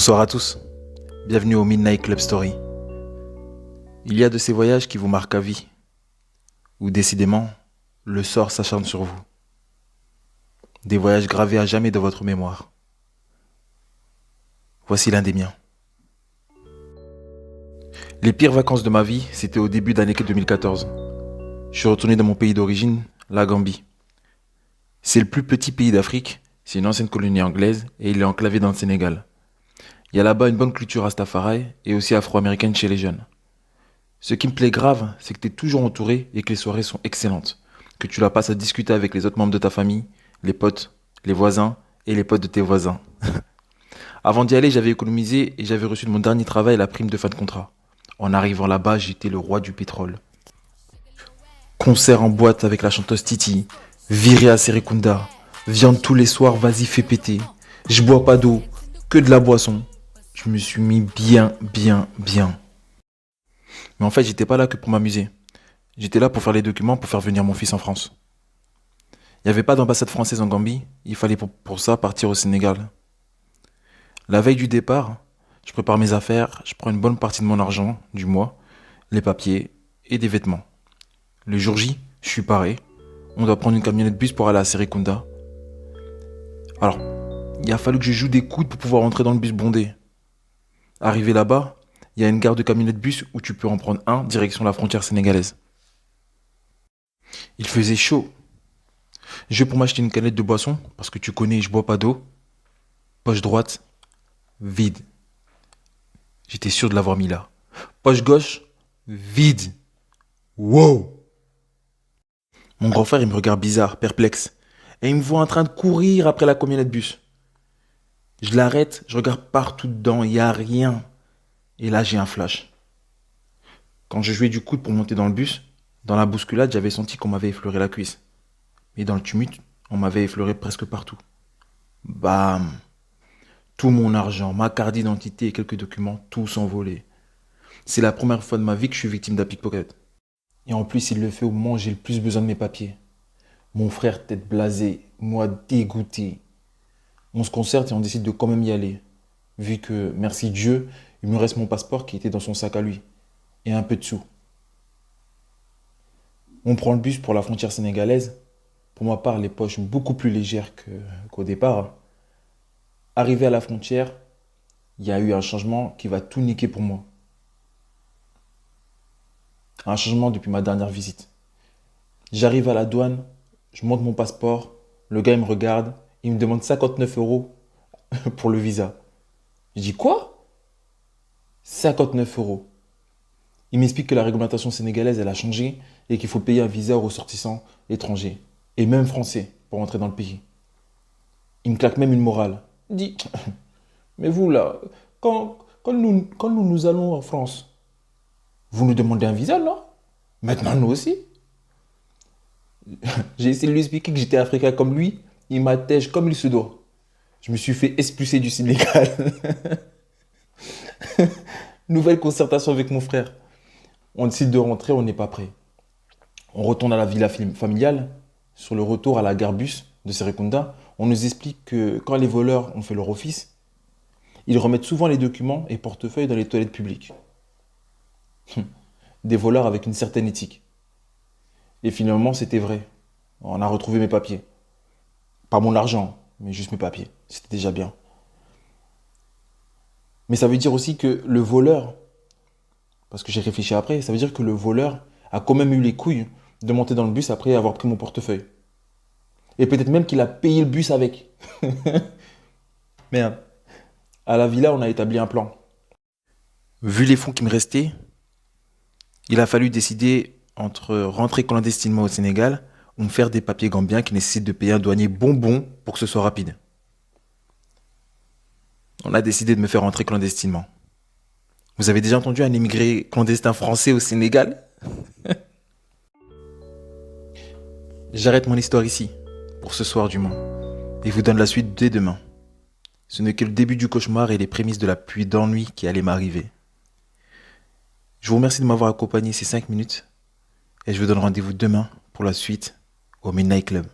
Bonsoir à tous, bienvenue au Midnight Club Story. Il y a de ces voyages qui vous marquent à vie, où décidément, le sort s'acharne sur vous. Des voyages gravés à jamais dans votre mémoire. Voici l'un des miens. Les pires vacances de ma vie, c'était au début d'année 2014. Je suis retourné dans mon pays d'origine, la Gambie. C'est le plus petit pays d'Afrique, c'est une ancienne colonie anglaise et il est enclavé dans le Sénégal. Il y a là-bas une bonne culture rastafari et aussi afro-américaine chez les jeunes. Ce qui me plaît grave, c'est que tu es toujours entouré et que les soirées sont excellentes. Que tu la passes à discuter avec les autres membres de ta famille, les potes, les voisins et les potes de tes voisins. Avant d'y aller, j'avais économisé et j'avais reçu de mon dernier travail la prime de fin de contrat. En arrivant là-bas, j'étais le roi du pétrole. Concert en boîte avec la chanteuse Titi, viré à Serekunda, viande tous les soirs, vas-y fais péter. Je bois pas d'eau, que de la boisson. Je me suis mis bien. Mais en fait, j'étais pas là que pour m'amuser. J'étais là pour faire les documents pour faire venir mon fils en France. Il n'y avait pas d'ambassade française en Gambie, il fallait pour ça partir au Sénégal. La veille du départ, je prépare mes affaires, je prends une bonne partie de mon argent du mois, les papiers et des vêtements. Le jour J, je suis paré. On doit prendre une camionnette bus pour aller à Serekunda. Alors, il a fallu que je joue des coudes pour pouvoir entrer dans le bus bondé. Arrivé là-bas, il y a une gare de camionnette bus où tu peux en prendre un direction la frontière sénégalaise. Il faisait chaud. Je vais pour m'acheter une canette de boisson, parce que tu connais, je bois pas d'eau. Poche droite, vide. J'étais sûr de l'avoir mis là. Poche gauche, vide. Wow! Mon grand frère, il me regarde bizarre, perplexe. Et il me voit en train de courir après la camionnette bus. Je l'arrête, je regarde partout dedans, il n'y a rien. Et là, j'ai un flash. Quand je jouais du coude pour monter dans le bus, dans la bousculade, j'avais senti qu'on m'avait effleuré la cuisse. Mais dans le tumulte, on m'avait effleuré presque partout. Bam! Tout mon argent, ma carte d'identité et quelques documents, tout s'envolé. C'est la première fois de ma vie que je suis victime d'un pickpocket. Et en plus, il le fait au moment où j'ai le plus besoin de mes papiers. Mon frère, tête blasée, moi dégoûté. On se concerte et on décide de quand même y aller. Vu que, merci Dieu, il me reste mon passeport qui était dans son sac à lui. Et un peu de sous. On prend le bus pour la frontière sénégalaise. Pour ma part, les poches beaucoup plus légères qu'au départ. Arrivé à la frontière, il y a eu un changement qui va tout niquer pour moi. Un changement depuis ma dernière visite. J'arrive à la douane, je monte mon passeport, le gars il me regarde, il me demande 59 € pour le visa. Je dis quoi? 59 €. Il m'explique que la réglementation sénégalaise elle a changé et qu'il faut payer un visa aux ressortissants étrangers et même français pour entrer dans le pays. Il me claque même une morale. Il dit, mais vous là, quand nous allons en France, vous nous demandez un visa là? Maintenant nous aussi. J'ai essayé de lui expliquer que j'étais africain comme lui, il m'attège comme il se doit. Je me suis fait expulser du Sénégal. Nouvelle concertation avec mon frère. On décide de rentrer, on n'est pas prêt. On retourne à la villa familiale. Sur le retour à la gare bus de Serekunda, on nous explique que quand les voleurs ont fait leur office, ils remettent souvent les documents et portefeuilles dans les toilettes publiques. Des voleurs avec une certaine éthique. Et finalement, c'était vrai. On a retrouvé mes papiers. Pas mon argent, mais juste mes papiers. C'était déjà bien. Mais ça veut dire aussi que le voleur, parce que j'ai réfléchi après, ça veut dire que le voleur a quand même eu les couilles de monter dans le bus après avoir pris mon portefeuille. Et peut-être même qu'il a payé le bus avec. Merde. À la villa, on a établi un plan. Vu les fonds qui me restaient, il a fallu décider entre rentrer clandestinement au Sénégal ou me faire des papiers gambiens qui nécessitent de payer un douanier bonbon pour que ce soit rapide. On a décidé de me faire rentrer clandestinement. Vous avez déjà entendu un émigré clandestin français au Sénégal? J'arrête mon histoire ici, pour ce soir du moins, et vous donne la suite dès demain. Ce n'est que le début du cauchemar et les prémices de la pluie d'ennui qui allait m'arriver. Je vous remercie de m'avoir accompagné ces 5 minutes, et je vous donne rendez-vous demain pour la suite au Midnight Club.